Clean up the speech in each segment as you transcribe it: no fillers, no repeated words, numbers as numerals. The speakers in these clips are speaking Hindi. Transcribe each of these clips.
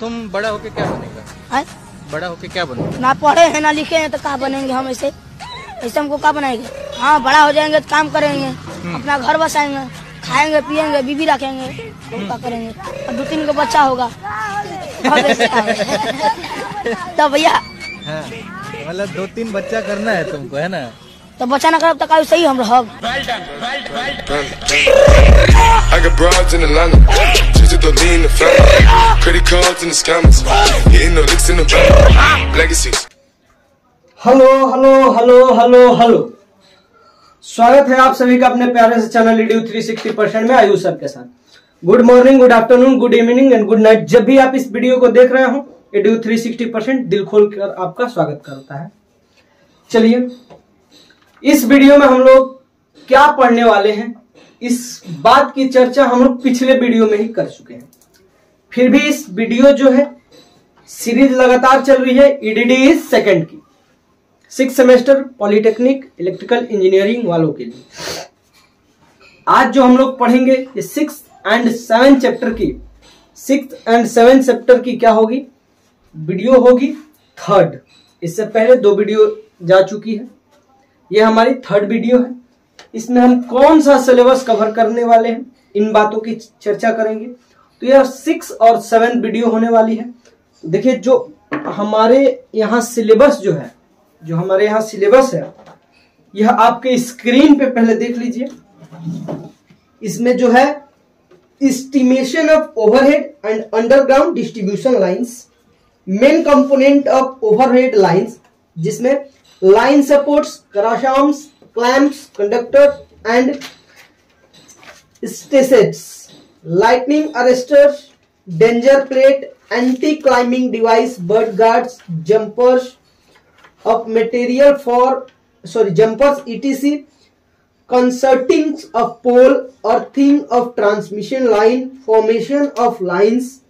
तुम बड़ा होके क्या बनेगा? बड़ा होके क्या बनेगा? ना पढ़े हैं ना लिखे हैं तो क्या बनेंगे हम ऐसे हमको क्या बनाएंगे? हाँ, बड़ा हो जाएंगे तो काम करेंगे, अपना घर बसाएंगे, खाएंगे पिएंगे, बीवी रखेंगे, तो क्या करेंगे? और 2-3 को बच्चा होगा तो भैया हाँ, मतलब 2-3 बच्चा करना है तुमको, है ना? तो बच्चा ना करब तो का सही हम रहब। I got broads in Atlanta, just to lean in the family, credit cards in the scammers, hitting the licks in the back, legacies. Hello hello hello hello hello, स्वागत है आप सभी का अपने प्यारे से चैनल EDU 360% में आयुष सर के साथ। Good morning, good afternoon, good evening and good night. जब भी आप इस वीडियो को देख रहे हो, EDU 360% दिल खोल कर आपका स्वागत करता है। चलिए, इस वीडियो में हम लोग क्या पढ़ने वाले हैं, इस बात की चर्चा हम लोग पिछले वीडियो में ही कर चुके हैं। फिर भी इस वीडियो जो है सीरीज लगातार चल रही है EDD सेकंड की, 6th semester polytechnic electrical engineering वालों के लिए। आज जो हम लोग पढ़ेंगे ये 6th एंड 7th चैप्टर की, 6th एंड 7th चैप्टर की क्या होगी, वीडियो होगी 3rd। इससे पहले 2 वीडियो जा चुकी है, ये हमारी 3rd वीडियो है। इसमें हम कौन सा सिलेबस कवर करने वाले हैं, इन बातों की चर्चा करेंगे। तो यह 6 और 7 वीडियो होने वाली है। देखिए, जो हमारे यहाँ सिलेबस जो है, यह आपके स्क्रीन पे पहले देख लीजिए। इसमें जो है estimation of overhead and underground distribution lines, main component of overhead lines, जिसमें line supports, cross arms, clamps, conductors and stacets, lightning arresters, danger plate, anti-climbing device, bird guards, jumpers of material jumpers etc, concerting of pole, earthing of transmission line, formation of lines,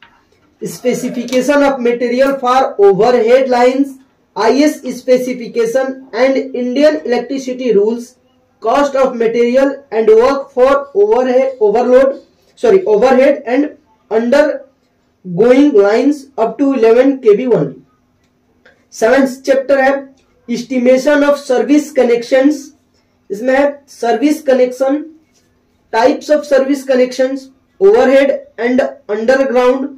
specification of material for overhead lines, IS specification and Indian electricity rules, cost of material and work for overhead and undergoing lines up to 11 kV only। 7th chapter है estimation of service connections। इसमें है service connection, types of service connections, overhead and underground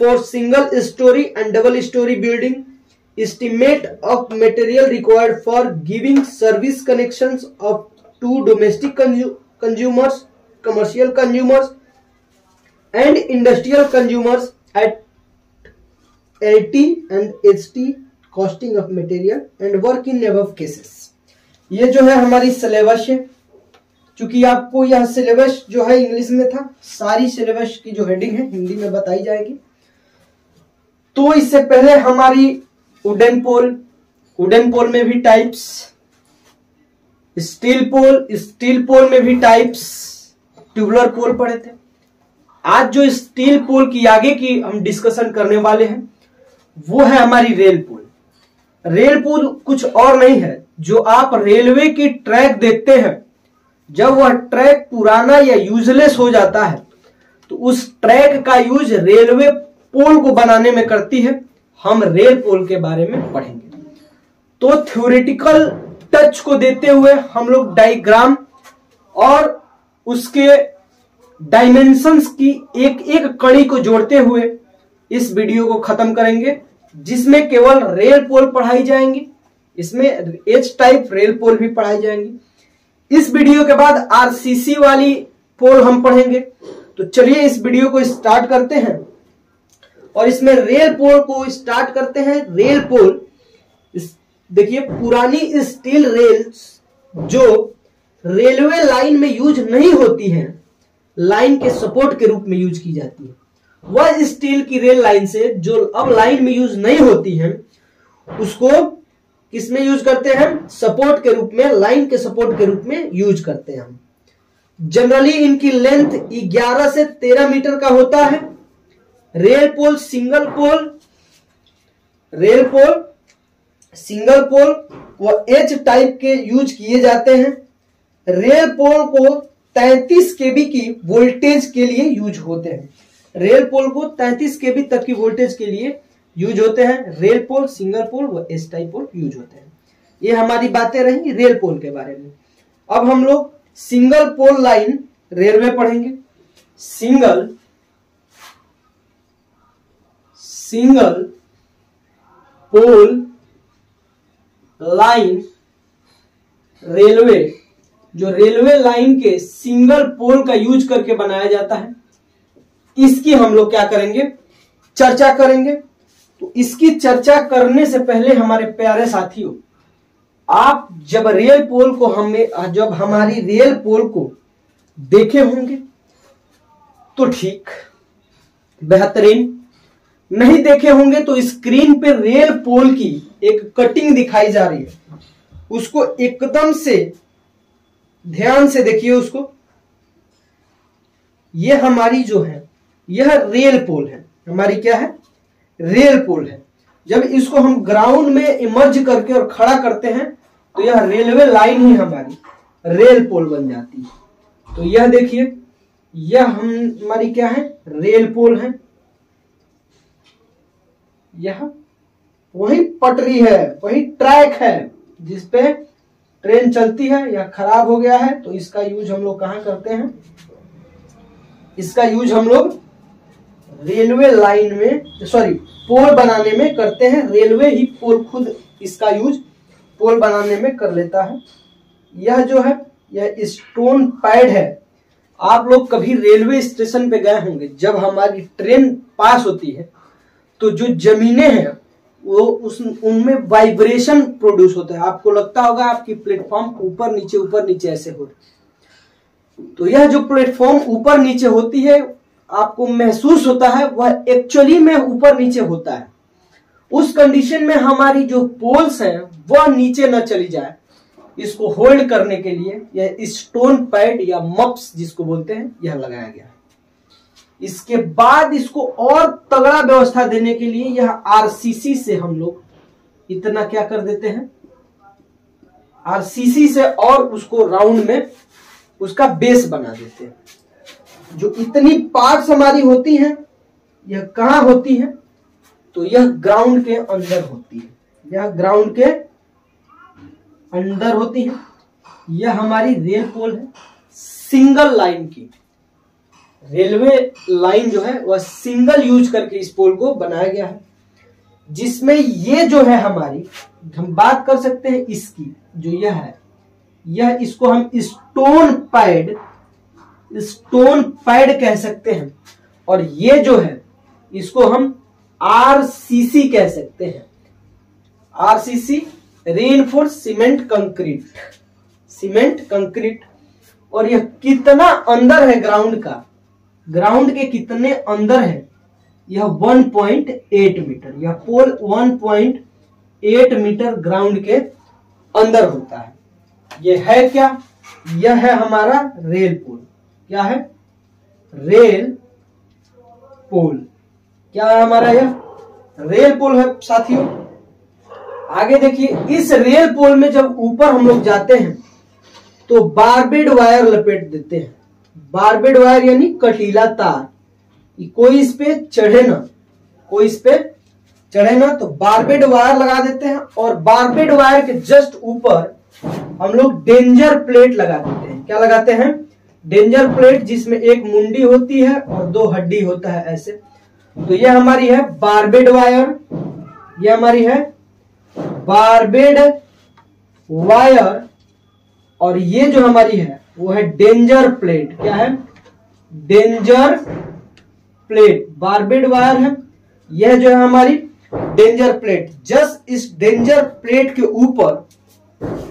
for single storey and double storey building, estimate of material required for giving service connections of to domestic consumers, commercial consumers and industrial consumers at LT and HT, costing of material and work in above cases। ये जो है हमारी सिलेबस है। चूंकि आपको यह सिलेबस जो है इंग्लिश में था, सारी सिलेबस की जो हेडिंग है हिंदी में बताई जाएगी। तो इससे पहले हमारी वुडन पोल में भी टाइप्स, स्टील पोल में भी टाइप्स, ट्यूबुलर पोल पढ़े थे। आज जो स्टील पोल की आगे की हम डिस्कशन करने वाले हैं वो है हमारी रेल पोल। रेल पोल कुछ और नहीं है, जो आप रेलवे की ट्रैक देखते हैं, जब वह ट्रैक पुराना या यूजलेस हो जाता है तो उस ट्रैक का यूज रेलवे पोल को बनाने में करती है। हम रेल पोल के बारे में पढ़ेंगे। तो थ्योरेटिकल टच को देते हुए हम लोग डायग्राम और उसके डायमेंशंस की एक एक कड़ी को जोड़ते हुए इस वीडियो को खत्म करेंगे, जिसमें केवल रेल पोल पढ़ाई जाएंगी। इसमें H टाइप रेल पोल भी पढ़ाई जाएंगी। इस वीडियो के बाद RCC वाली पोल हम पढ़ेंगे। तो चलिए इस वीडियो को स्टार्ट करते हैं और इसमें रेल पोल को स्टार्ट करते हैं। रेल पोल, देखिए, पुरानी स्टील रेल्स जो रेलवे लाइन में यूज नहीं होती हैं, लाइन के सपोर्ट के रूप में यूज की जाती है। वह स्टील की रेल लाइन से जो अब लाइन में यूज नहीं होती हैं, उसको किसमें यूज करते हैं? सपोर्ट के रूप में, लाइन के सपोर्ट के रूप में यूज करते हैं हम। जनरली इनकी लेंथ 11 से 13 मीटर का होता है। रेल पोल सिंगल पोल व H टाइप के यूज किए जाते हैं। रेल पोल को 33 kV की वोल्टेज के लिए यूज होते हैं। रेल पोल को 33 kV तक की वोल्टेज के लिए यूज होते हैं। रेल पोल, सिंगल पोल व एस टाइप पोल यूज होते हैं। ये हमारी बातें रही रेल पोल के बारे में। अब हम लोग सिंगल पोल लाइन रेलवे पढ़ेंगे। सिंगल पोल लाइन रेलवे, जो रेलवे लाइन के सिंगल पोल का यूज करके बनाया जाता है, इसकी हम लोग क्या करेंगे, चर्चा करेंगे। तो इसकी चर्चा करने से पहले हमारे प्यारे साथियों, आप जब हमारी रेल पोल को देखे होंगे तो ठीक, बेहतरीन। नहीं देखे होंगे तो स्क्रीन पे रेल पोल की एक कटिंग दिखाई जा रही है, उसको एकदम से ध्यान से देखिए उसको। ये हमारी जो है यह रेल पोल है, हमारी क्या है, रेल पोल है। जब इसको हम ग्राउंड में इमर्ज करके और खड़ा करते हैं तो यह रेलवे लाइन ही हमारी रेल पोल बन जाती है। तो यह देखिए, यह हमारी क्या है, रेल पोल है। यह वही पटरी है, वही ट्रैक है जिसपे ट्रेन चलती है। या खराब हो गया है तो इसका यूज हम लोग कहाँ करते हैं, इसका यूज हम लोग रेलवे लाइन में, सॉरी पोल बनाने में करते हैं। रेलवे ही पोल खुद इसका यूज पोल बनाने में कर लेता है। यह जो है यह स्टोन पैड है। आप लोग कभी रेलवे स्टेशन पे गए होंगे, जब हमारी ट्रेन पास होती है तो जो जमीनें हैं वो उनमें वाइब्रेशन प्रोड्यूस होता है। आपको लगता होगा आपकी प्लेटफॉर्म ऊपर नीचे ऐसे हो रही। तो यह जो प्लेटफॉर्म ऊपर नीचे होती है, आपको महसूस होता है वह एक्चुअली में ऊपर नीचे होता है। उस कंडीशन में हमारी जो पोल्स हैं वह नीचे न चली जाए, इसको होल्ड करने के लिए यह स्टोन पैड या मप्स जिसको बोलते हैं, यह लगाया गया है। इसके बाद इसको और तगड़ा व्यवस्था देने के लिए यह आरसीसी से हम लोग इतना क्या कर देते हैं, आरसीसी से और उसको राउंड में उसका बेस बना देते हैं। जो इतनी पार्ट्स हमारी होती हैं, यह कहां होती है, तो यह ग्राउंड के अंदर होती है। यह ग्राउंड के अंदर होती है। यह हमारी रेल पोल है, सिंगल लाइन की रेलवे लाइन जो है वह सिंगल यूज करके इस पोल को बनाया गया है। जिसमें ये जो है हमारी, हम बात कर सकते हैं इसकी, जो यह है, यह इसको हम स्टोन पैड कह सकते हैं। और ये जो है इसको हम आरसीसी कह सकते हैं। RCC reinforced cement concrete. और यह कितना अंदर है ग्राउंड का, ग्राउंड के कितने अंदर है, यह 1.8 मीटर। यह पोल 1.8 मीटर ग्राउंड के अंदर होता है। यह है क्या, यह है हमारा रेल पोल। क्या है, रेल पोल। क्या है हमारा, यह रेल पोल है साथियों। आगे देखिए, इस रेल पोल में जब ऊपर हम लोग जाते हैं तो बारबेड वायर लपेट देते हैं। बारबेड वायर यानी कटीला तार। कोई इस पे चढ़े ना, तो बारबेड वायर लगा देते हैं। और बारबेड वायर के जस्ट ऊपर हम लोग डेंजर प्लेट लगा देते हैं। क्या लगाते हैं, डेंजर प्लेट, जिसमें एक मुंडी होती है और 2 हड्डी होता है ऐसे। तो ये हमारी है बारबेड वायर, ये हमारी है बारबेड वायर। और ये जो हमारी है वो है डेंजर प्लेट। क्या है, डेंजर प्लेट। बारबेड वायर है, यह जो है हमारी डेंजर प्लेट। जस्ट इस डेंजर प्लेट के ऊपर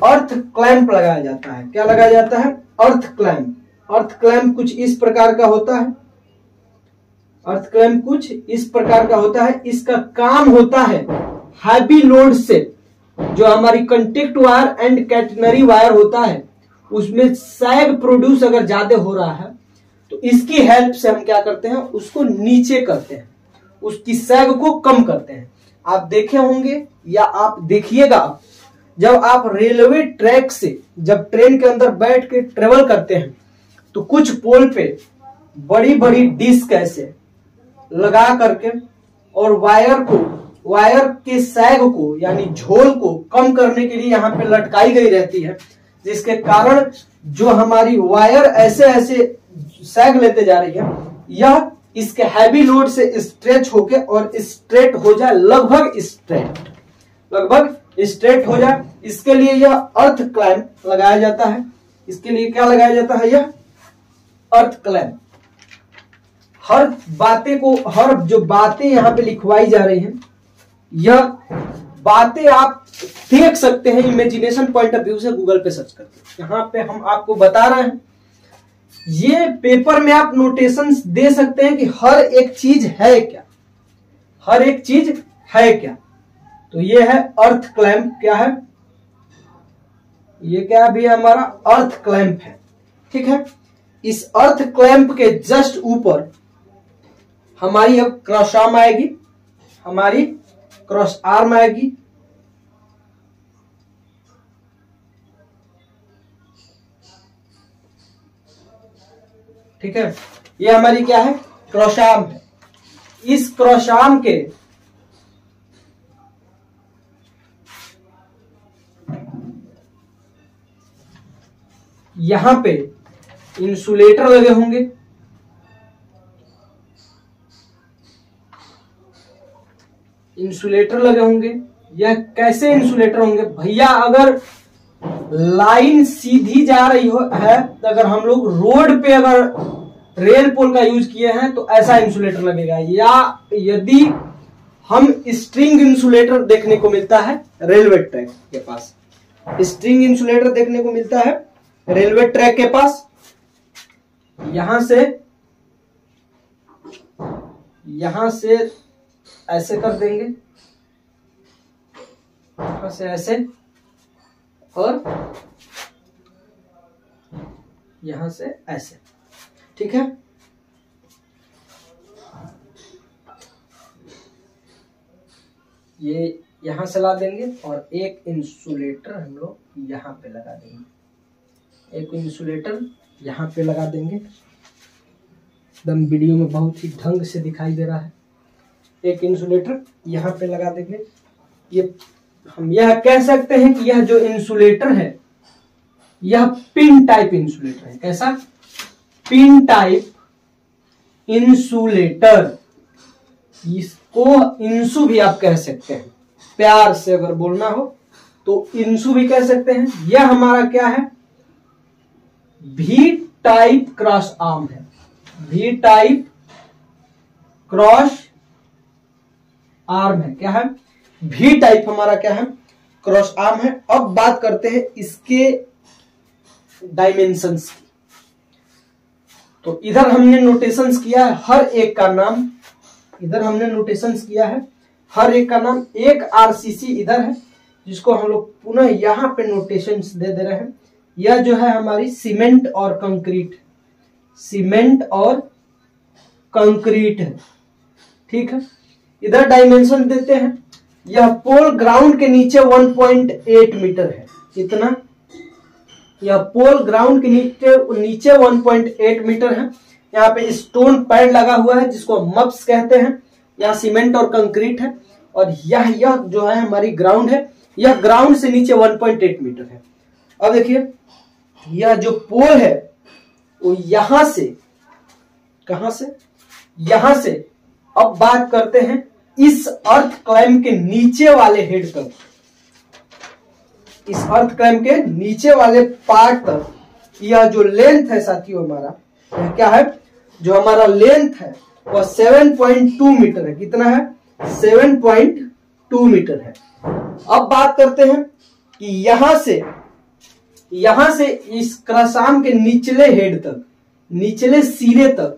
अर्थ क्लैंप लगाया जाता है। क्या लगाया जाता है, अर्थ क्लैंप। अर्थ क्लैंप कुछ इस प्रकार का होता है। अर्थ क्लैंप कुछ इस प्रकार का होता है। इसका काम होता है हैवी लोड से, जो हमारी contact wire and catenary wire होता है, उसमें सैग प्रोड्यूस अगर ज्यादा हो रहा है तो इसकी हेल्प से हम क्या करते हैं, उसको नीचे करते हैं, उसकी सैग को कम करते हैं। आप देखे होंगे या आप देखिएगा, जब आप रेलवे ट्रैक से जब ट्रेन के अंदर बैठ के ट्रेवल करते हैं तो कुछ पोल पे बड़ी बड़ी डिस्क ऐसे लगा करके और वायर के सैग को यानी झोल को कम करने के लिए यहाँ पे लटकाई गई रहती है, जिसके कारण जो हमारी वायर ऐसे ऐसे सैग लेते जा रही है, यह इसके हैवी लोड से स्ट्रेच होके और स्ट्रेट हो जाए, लगभग स्ट्रेट हो जाए। इसके लिए यह अर्थ क्लैंप लगाया जाता है। इसके लिए क्या लगाया जाता है? यह अर्थ क्लैंप। हर जो बातें यहाँ पे लिखवाई जा रही हैं, यह बातें आप देख सकते हैं इमेजिनेशन पॉइंट ऑफ व्यू से गूगल पे सर्च करके। यहाँ पे हम आपको बता रहे हैं, ये पेपर में आप नोटेशंस दे सकते हैं कि हर एक चीज है क्या, हर एक चीज है क्या। तो ये है अर्थ क्लैंप। क्या है ये? क्या भी हमारा अर्थ क्लैंप है। ठीक है, इस अर्थ क्लैंप के जस्ट ऊपर हमारी अब क्रॉस आर्म आएगी, हमारी क्रॉस आर्म आएगी। ठीक है, ये हमारी क्या है? क्रॉस आर्म है। इस क्रॉस आर्म के यहां पे इंसुलेटर लगे होंगे। इंसुलेटर लगे होंगे। यह कैसे इंसुलेटर होंगे भैया? अगर लाइन सीधी जा रही है, अगर हम लोग रोड पे अगर रेल पोल का यूज किए हैं तो ऐसा इंसुलेटर लगेगा, या यदि हम स्ट्रिंग इंसुलेटर देखने को मिलता है रेलवे ट्रैक के पास, स्ट्रिंग इंसुलेटर देखने को मिलता है रेलवे ट्रैक के पास। यहां से ऐसे कर देंगे, यहां से ऐसे, और यहां से ऐसे। ठीक है, ये यहां से ला देंगे और एक इंसुलेटर हम लोग यहां पे लगा देंगे, एक इंसुलेटर यहां पे लगा देंगे। एकदम वीडियो में बहुत ही ढंग से दिखाई दे रहा है। एक इंसुलेटर यहां पे लगा देंगे। ये हम यह कह सकते हैं कि यह जो इंसुलेटर है यह पिन टाइप इंसुलेटर है। कैसा? Pin type insulator. इसको इंसु भी आप कह सकते हैं, प्यार से अगर बोलना हो तो इंसु भी कह सकते हैं। यह हमारा क्या है? भी टाइप क्रॉस आर्म है। भी टाइप क्रॉस आर्म है। क्या है? भी टाइप हमारा क्या है? क्रॉस आर्म है। अब बात करते हैं इसके डायमेंशंस की। तो इधर हमने नोटेशंस किया है हर एक का नाम, इधर हमने नोटेशंस किया है हर एक का नाम। एक आरसीसी इधर है जिसको हम लोग पुनः यहां पे नोटेशंस दे रहे हैं। यह जो है हमारी सीमेंट और कंक्रीट, सीमेंट और कंक्रीट है। ठीक है, इधर डायमेंशन देते हैं। यह पोल ग्राउंड के नीचे 1.8 मीटर है। कितना? यह पोल ग्राउंड के नीचे 1.8 मीटर है। यहाँ पे स्टोन पैड लगा हुआ है जिसको मप्स कहते हैं। यहाँ सीमेंट और कंक्रीट है, और यह जो है हमारी ग्राउंड है, यह ग्राउंड से नीचे 1.8 मीटर है। अब देखिए, यह जो पोल है वो यहां से, कहां से? यहां से। अब बात करते हैं इस अर्थ क्लैंप के नीचे वाले हेड तक, इस अर्थ क्लैंप के नीचे वाले पार्ट तक। यह जो लेंथ है साथियों हमारा, यह क्या है? जो हमारा लेंथ है वह 7.2 मीटर है। कितना है? 7.2 मीटर है। अब बात करते हैं कि यहां से इस क्रॉसआर्म के निचले हेड तक, निचले सिरे तक,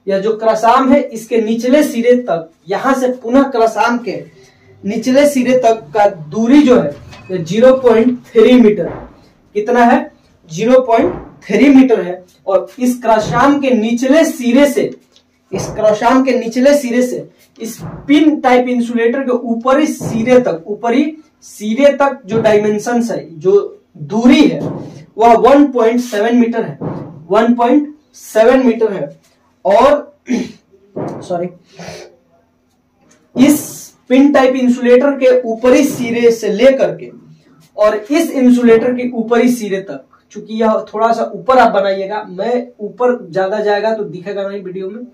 यह जो क्रॉसआर्म है इसके निचले सिरे तक, यहां से पुनः क्रॉसआर्म के निचले सिरे तक का दूरी जो है 0.3 मीटर है। कितना है? 0.3 मीटर है। और इस क्रॉसआर्म के निचले सिरे से, इस क्रॉसआर्म के निचले सिरे से इस पिन टाइप इंसुलेटर के ऊपरी सिरे तक, ऊपरी सिरे तक जो डायमेंशंस है, जो दूरी है, वह 1.7 मीटर है। 1.7 मीटर है। और सॉरी, इस पिन टाइप इंसुलेटर के ऊपरी सिरे से लेकर के और इस इंसुलेटर के ऊपरी सिरे तक, चूंकि यह थोड़ा सा ऊपर आप बनाइएगा, मैं ऊपर ज्यादा जाएगा तो दिखेगा नहीं वीडियो में,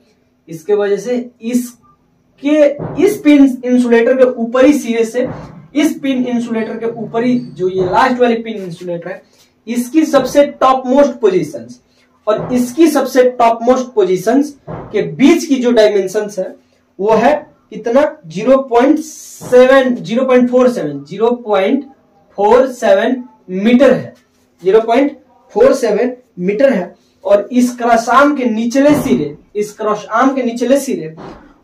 इसके वजह से इस पिन इंसुलेटर के ऊपरी सिरे से इस पिन इंसुलेटर के ऊपरी जो ये लास्ट वाली पिन इंसुलेटर है, इसकी सबसे टॉप मोस्ट पोजीशंस और इसकी सबसे टॉप मोस्ट पोजीशंस के बीच की जो डायमेंशंस है वो है कितना 0.47 मीटर है, 0.47 मीटर है। और इस क्रॉस आर्म के निचले सिरे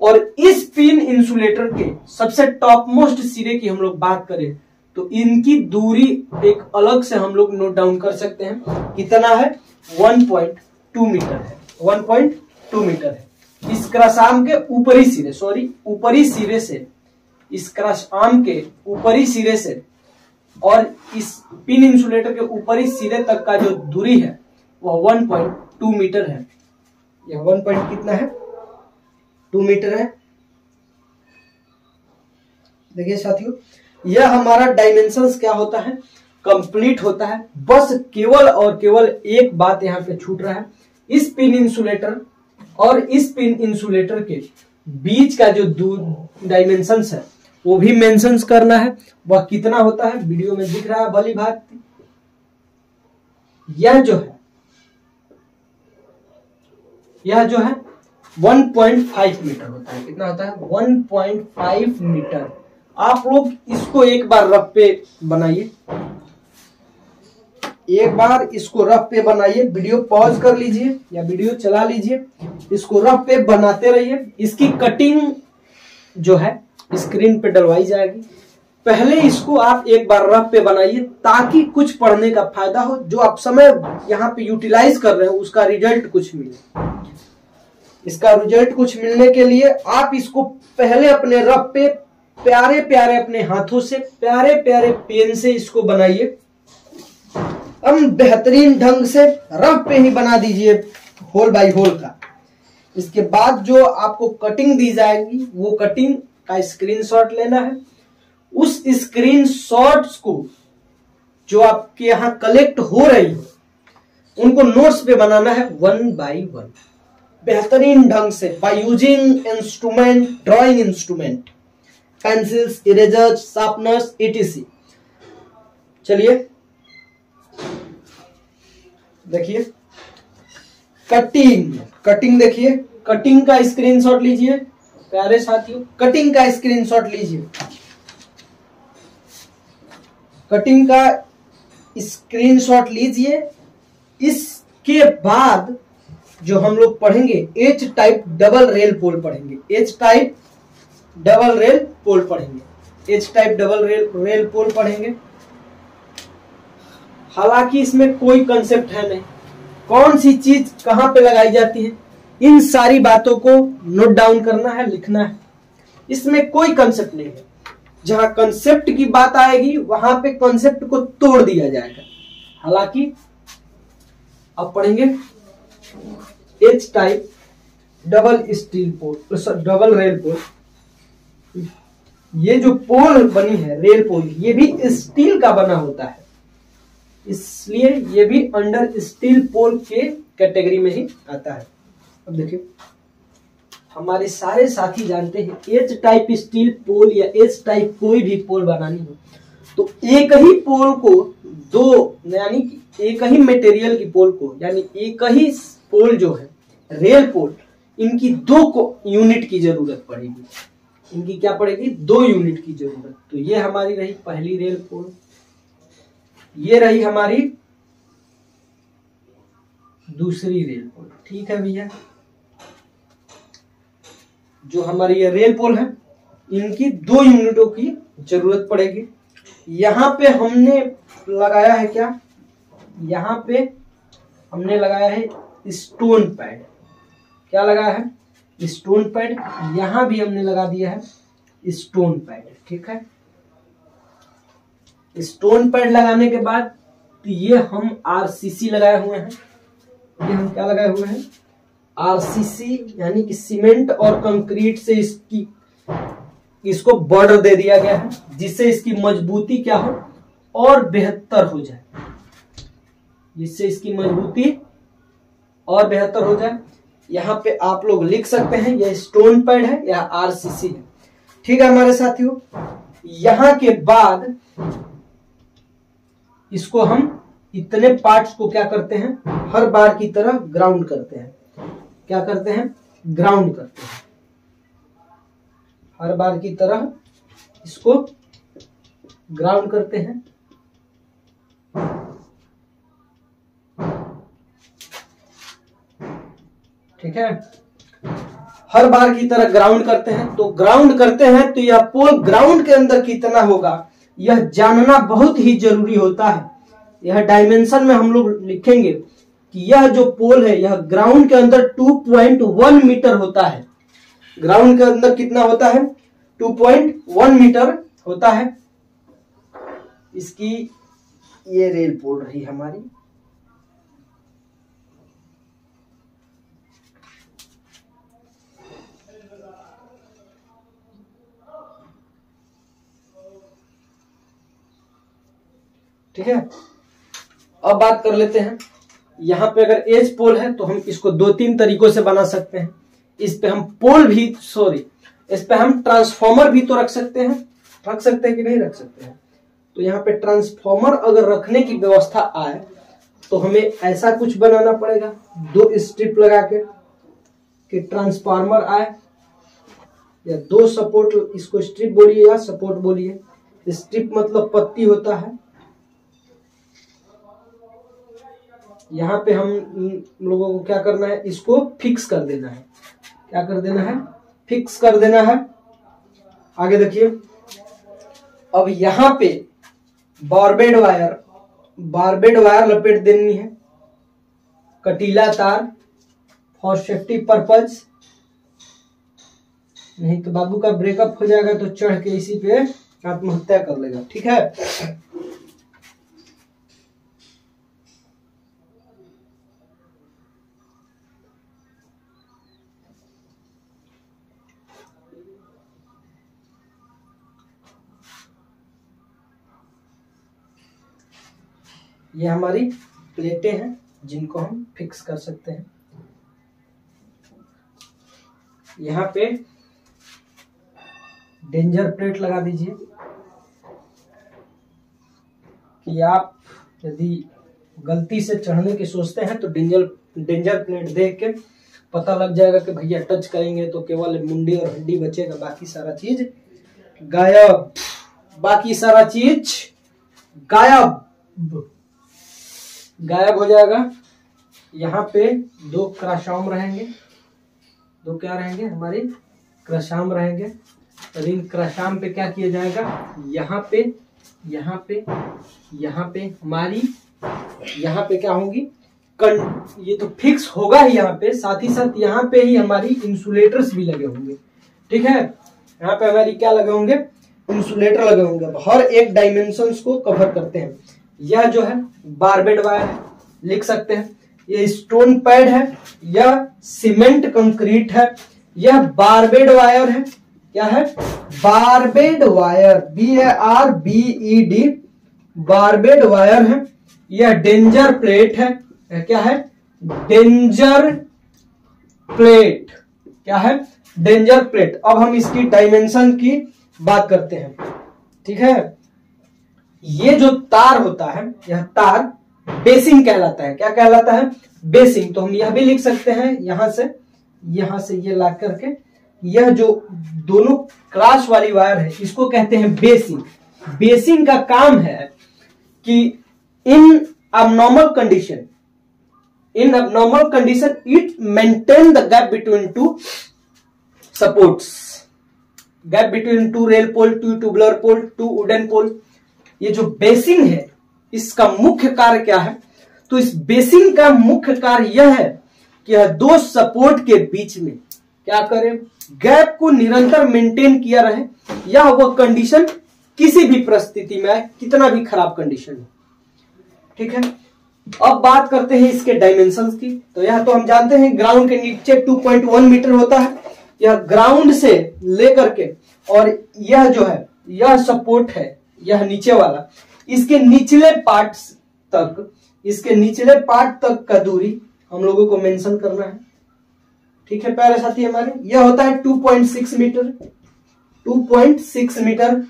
और इस पिन इंसुलेटर के सबसे टॉप मोस्ट सिरे की हम लोग बात करें तो इनकी दूरी एक अलग से हम लोग नोट डाउन कर सकते हैं, कितना है 1.2 मीटर है, 1.2 मीटर है। इस क्रॉस आर्म के ऊपरी सिरे से इस क्रॉस आर्म के ऊपरी सिरे से और इस पिन इंसुलेटर के ऊपरी सिरे तक का जो दूरी है वह 1.2 मीटर है। यह 1 पॉइंट कितना है 2 मीटर है। देखिए साथियों, यह हमारा डायमेंशंस क्या होता है, कंप्लीट होता है। बस केवल और केवल एक बात यहाँ पे छूट रहा है, इस पिन इंसुलेटर और इस पिन इंसुलेटर के बीच का जो डायमेंशंस है वो भी मेंशंस करना है। वह कितना होता है वीडियो में दिख रहा है भली भांति। यह जो है 1.5 मीटर होता है। कितना होता है 1.5 मीटर। आप लोग इसको एक बार रफ पे बनाइए, वीडियो पॉज कर लीजिए या वीडियो चला लीजिए, इसको रफ पे बनाते रहिए। इसकी कटिंग जो है स्क्रीन पे डलवाई जाएगी। पहले इसको आप एक बार रफ पे बनाइए ताकि कुछ पढ़ने का फायदा हो, जो आप समय यहाँ पे यूटिलाइज कर रहे हो उसका रिजल्ट कुछ मिले। इसका रिजल्ट कुछ मिलने के लिए आप इसको पहले अपने रफ पे प्यारे प्यारे अपने हाथों से प्यारे प्यारे पेन से इसको बनाइए। हम बेहतरीन ढंग से रफ पे ही बना दीजिए होल बाय होल का। इसके बाद जो आपको कटिंग दी जाएगी वो कटिंग का स्क्रीनशॉट लेना है। उस स्क्रीनशॉट्स को जो आपके यहाँ कलेक्ट हो रही है उनको नोट्स पे बनाना है 1 बाय 1 बेहतरीन ढंग से, by using instrument, drawing instrument, pencils, erasers, sharpeners etc। चलिए देखिए कटिंग देखिए, कटिंग का स्क्रीनशॉट लीजिए प्यारे साथियों, कटिंग का स्क्रीनशॉट लीजिए। कटिंग का स्क्रीनशॉट लीजिए। इसके बाद जो हम लोग पढ़ेंगे एच टाइप डबल रेल पोल पढ़ेंगे, एच टाइप डबल रेल पोल पढ़ेंगे। हालांकि इसमें कोई कंसेप्ट है नहीं, कौन सी चीज कहां पे लगाई जाती है, इन सारी बातों को नोट डाउन करना है, लिखना है। इसमें कोई कंसेप्ट नहीं है। जहां कंसेप्ट की बात आएगी वहां पे कंसेप्ट को तोड़ दिया जाएगा। हालांकि अब पढ़ेंगे एच टाइप डबल रेल पोल। ये जो पोल बनी है रेल पोल, ये भी स्टील का बना होता है, इसलिए ये भी अंडर स्टील पोल के कैटेगरी में ही आता है। अब देखिए हमारे सारे साथी जानते हैं एच टाइप स्टील पोल या एच टाइप कोई भी पोल बनानी हो तो एक ही पोल को दो, यानी कि एक ही मटेरियल की पोल को, यानी एक ही पोल जो है रेल पोल, इनकी 2 यूनिट की जरूरत पड़ेगी। इनकी क्या पड़ेगी 2 यूनिट की जरूरत। तो ये हमारी रही पहली रेल पोल, ये रही हमारी दूसरी रेल पोल। ठीक है भैया, जो हमारी ये रेल पोल है इनकी 2 यूनिटों की जरूरत पड़ेगी। यहां पे हमने लगाया है क्या, यहां पे हमने लगाया है स्टोन पैड। क्या लगाया है स्टोन पैड। यहां भी हमने लगा दिया है स्टोन पैड। ठीक है, स्टोन पैड लगाने के बाद तो ये हम आरसीसी लगाए हुए हैं, ये हम क्या लगाए हुए हैं आरसीसी यानी कि सीमेंट और कंक्रीट से इसको बॉर्डर दे दिया गया है, जिससे इसकी मजबूती क्या हो और बेहतर हो जाए, जिससे इसकी मजबूती और बेहतर हो जाए। यहाँ पे आप लोग लिख सकते हैं यह स्टोन पैड है या आरसीसी है। ठीक है हमारे साथियों, यहां के बाद इसको हम इतने पार्ट्स को क्या करते हैं, हर बार की तरह ग्राउंड करते हैं। क्या करते हैं? ग्राउंड करते हैं। हर बार की तरह इसको ग्राउंड करते हैं। ठीक है, हर बार की तरह ग्राउंड करते हैं। तो ग्राउंड करते हैं तो यह पोल ग्राउंड के अंदर कितना होगा यह जानना बहुत ही जरूरी होता है। यह डायमेंशन में हम लोग लिखेंगे कि यह जो पोल है यह ग्राउंड के अंदर 2.1 मीटर होता है। ग्राउंड के अंदर कितना होता है? 2.1 मीटर होता है। इसकी ये रेल पोल रही हमारी। ठीक है, अब बात कर लेते हैं। यहां पे अगर एज पोल है तो हम इसको 2-3 तरीकों से बना सकते हैं। इस पे हम इस पे हम ट्रांसफॉर्मर भी तो रख सकते हैं कि नहीं रख सकते हैं। तो यहाँ पे ट्रांसफॉर्मर अगर रखने की व्यवस्था आए तो हमें ऐसा कुछ बनाना पड़ेगा, 2 स्ट्रिप लगा के कि ट्रांसफार्मर आए, या 2 सपोर्ट, इसको स्ट्रिप बोलिए या सपोर्ट बोलिए। स्ट्रिप मतलब पत्ती होता है। यहाँ पे हम लोगों को क्या करना है, इसको फिक्स कर देना है। क्या कर देना है? फिक्स कर देना है। आगे देखिए, अब यहाँ पे बारबेड वायर लपेट देनी है, कटीला तार फॉर सेफ्टी पर्पज, नहीं तो बाबू का ब्रेकअप हो जाएगा तो चढ़ के इसी पे आत्महत्या कर लेगा। ठीक है, ये हमारी प्लेटें हैं जिनको हम फिक्स कर सकते हैं। यहाँ पे डेंजर प्लेट लगा दीजिए कि आप यदि गलती से चढ़ने की सोचते हैं तो डेंजर प्लेट देख के पता लग जाएगा कि भैया टच करेंगे तो केवल मुंडी और हड्डी बचेगा, बाकी सारा चीज गायब। गायब हो जाएगा। यहाँ पे 2 क्रॉसआर्म रहेंगे, 2 क्या रहेंगे हमारी क्रॉसआर्म रहेंगे। और इन क्रॉसआर्म पे क्या किया जाएगा, यहाँ पे हमारी यहाँ पे क्या होंगी, ये तो फिक्स होगा ही यहाँ पे, साथ ही साथ यहाँ पे ही हमारी इंसुलेटर्स भी लगे होंगे। ठीक है, यहाँ पे हमारी क्या लगे होंगे, इंसुलेटर लगे होंगे। हर एक डायमेंशंस को कवर करते हैं। यह जो है बारबेड वायर है, लिख सकते हैं। यह स्टोन पैड है, यह सीमेंट कंक्रीट है, यह बारबेड वायर है। क्या है? Barbed wire, BARBED, barbed wire है। यह डेंजर प्लेट है। क्या है? Danger plate. क्या है? Danger plate. अब हम इसकी डायमेंशन की बात करते हैं। ठीक है, ये जो तार होता है, यह तार बेसिंग कहलाता है। क्या कहलाता है? बेसिंग। तो हम यह भी लिख सकते हैं, यहां से ये ला करके, यह जो दोनों क्रॉस वाली वायर है इसको कहते हैं बेसिंग। बेसिंग का काम है कि इन abnormal condition it maintain the gap between 2 supports, gap between 2 rail pole, 2 tubular pole, 2 wooden pole। ये जो बेसिंग है इसका मुख्य कार्य क्या है? तो इस बेसिंग का मुख्य कार्य यह है कि यह 2 सपोर्ट के बीच में क्या करे, गैप को निरंतर मेंटेन किया रहे, या वह कंडीशन किसी भी परिस्थिति में आए, कितना भी खराब कंडीशन हो। ठीक है, अब बात करते हैं इसके डायमेंशंस की। तो यह तो हम जानते हैं ग्राउंड के नीचे 2.1 मीटर होता है। यह ग्राउंड से लेकर के और यह जो है यह सपोर्ट है, यह नीचे वाला, इसके निचले पार्ट तक, इसके निचले पार्ट तक का दूरी हम लोगों को मेंशन करना है। ठीक है प्यारे साथी हमारे, यह होता है 2.6 मीटर, 2.6 मीटर।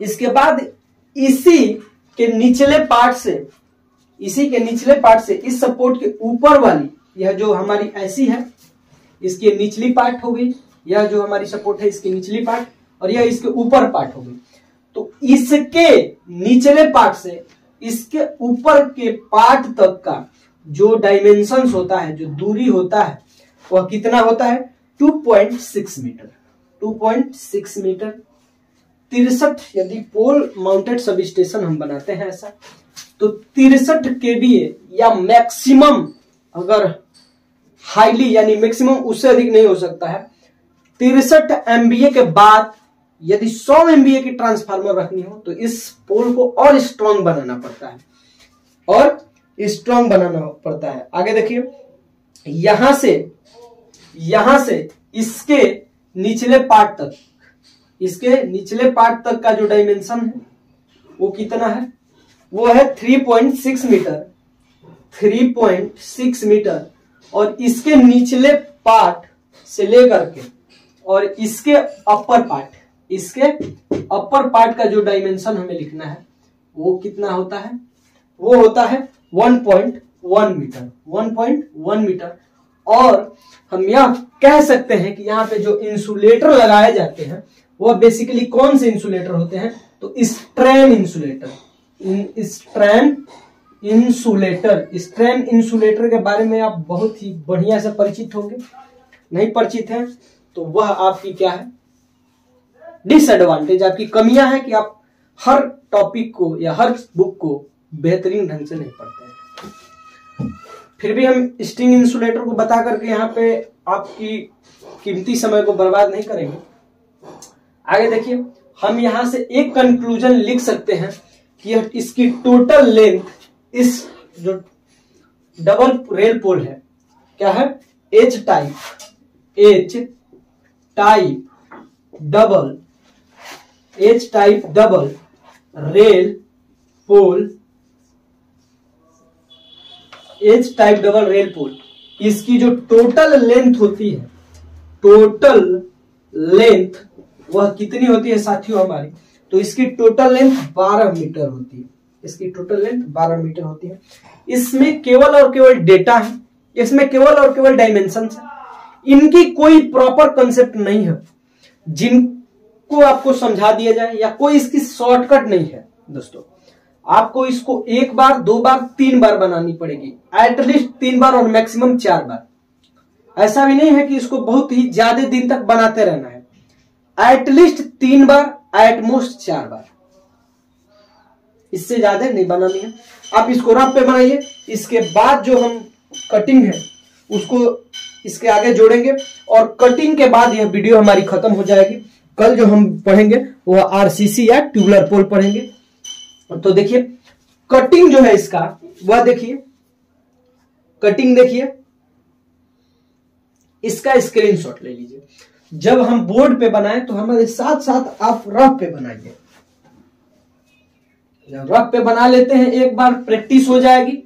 इसके बाद इसी के निचले पार्ट से, इसी के निचले पार्ट से इस सपोर्ट के ऊपर वाली, यह जो हमारी ऐसी है इसकी निचली पार्ट हो गई, यह जो हमारी सपोर्ट है इसकी निचली पार्ट, और यह इसके ऊपर पार्ट हो गई। तो इसके निचले पार्ट से इसके ऊपर के पार्ट तक का जो डायमेंशंस होता है, जो दूरी होता है, वह कितना होता है 2.6 मीटर, 2.6 मीटर। 63 यदि पोल माउंटेड सब स्टेशन हम बनाते हैं ऐसा, तो 63 केवीए या मैक्सिमम, अगर हाईली यानी मैक्सिमम उससे अधिक नहीं हो सकता है, 63 एमबीए के बाद यदि 100 एमबीए की ट्रांसफार्मर रखनी हो तो इस पोल को और स्ट्रॉन्ग बनाना पड़ता है, और स्ट्रॉन्ग बनाना पड़ता है। आगे देखिए, यहां से इसके निचले पार्ट तक, इसके निचले पार्ट तक का जो डायमेंशन है वो कितना है, वो है 3.6 मीटर, 3.6 मीटर। और इसके निचले पार्ट से लेकर के और इसके अपर पार्ट, इसके अपर पार्ट का जो डायमेंशन हमें लिखना है वो कितना होता है, वो होता है 1.1 मीटर, 1.1 मीटर। और हम यह कह सकते हैं कि यहाँ पे जो इंसुलेटर लगाए जाते हैं वो बेसिकली कौन से इंसुलेटर होते हैं, तो स्ट्रैन इंसुलेटर, स्ट्रैन इंसुलेटर के बारे में आप बहुत ही बढ़िया से परिचित होंगे। नहीं परिचित हैं तो वह आपकी क्या है, डिसएडवांटेज, आपकी कमियां हैं कि आप हर टॉपिक को या हर बुक को बेहतरीन ढंग से नहीं पढ़ते हैं। फिर भी हम स्ट्रिंग इंसुलेटर को बता करके यहाँ पे आपकी कीमती समय को बर्बाद नहीं करेंगे। आगे देखिए, हम यहां से एक कंक्लूजन लिख सकते हैं कि इसकी टोटल लेंथ, इस जो डबल रेल पोल है क्या है, एच टाइप डबल रेल पोल, एच टाइप डबल रेल पोल, इसकी जो टोटल लेंथ होती है, टोटल लेंथ वह कितनी होती है साथियों हमारी, तो इसकी टोटल लेंथ 12 मीटर होती है, इसकी टोटल लेंथ 12 मीटर होती है। इसमें केवल और केवल डेटा है, इसमें केवल और केवल डायमेंशंस है, इनकी कोई प्रॉपर कंसेप्ट नहीं है जिनको आपको समझा दिया जाए, या कोई इसकी शॉर्टकट नहीं है दोस्तों। आपको इसको एक बार, दो बार, 3 बार बनानी पड़ेगी, एटलीस्ट 3 बार और मैक्सिमम 4 बार। ऐसा भी नहीं है कि इसको बहुत ही ज्यादा दिन तक बनाते रहना है, एटलीस्ट 3 बार, एटमोस्ट 4 बार, इससे ज्यादा नहीं बनानी है। आप इसको रफ पे बनाइए, इसके बाद जो हम कटिंग है उसको इसके आगे जोड़ेंगे, और कटिंग के बाद यह वीडियो हमारी खत्म हो जाएगी। कल जो हम पढ़ेंगे वह आरसीसी या ट्यूबुलर पोल पढ़ेंगे। तो देखिए कटिंग जो है इसका, वह देखिए कटिंग देखिए, इसका स्क्रीनशॉट ले लीजिए। जब हम बोर्ड पे बनाएं तो हमारे साथ साथ आप रफ पे बनाइए। जब रफ पे बना लेते हैं एक बार, प्रैक्टिस हो जाएगी,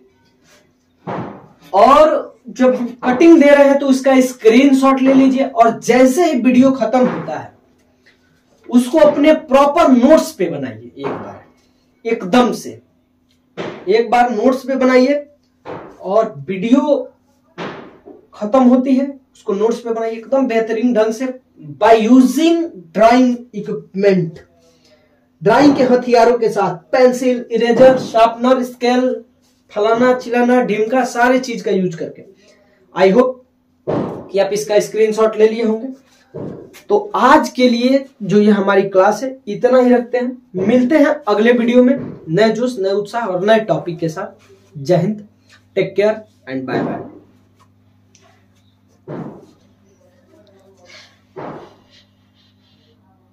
और जब हम कटिंग दे रहे हैं तो उसका स्क्रीनशॉट ले लीजिए, और जैसे ही वीडियो खत्म होता है उसको अपने प्रॉपर नोट्स पे बनाइए। एक बार एकदम से एक बार नोट्स पे बनाइए, और वीडियो खत्म होती है उसको नोट्स पे बनाइए एकदम बेहतरीन ढंग से, by using drawing equipment, drawing के हथियारों के साथ, पेंसिल, इरेजर, शार्पनर, स्केल, फलाना चिलाना ढिमका, सारे चीज का यूज करके। आई होप कि आप इसका स्क्रीनशॉट ले लिए होंगे। तो आज के लिए जो ये हमारी क्लास है इतना ही रखते हैं, मिलते हैं अगले वीडियो में नए जोश, नए उत्साह और नए टॉपिक के साथ। जय Hind, take care and bye bye.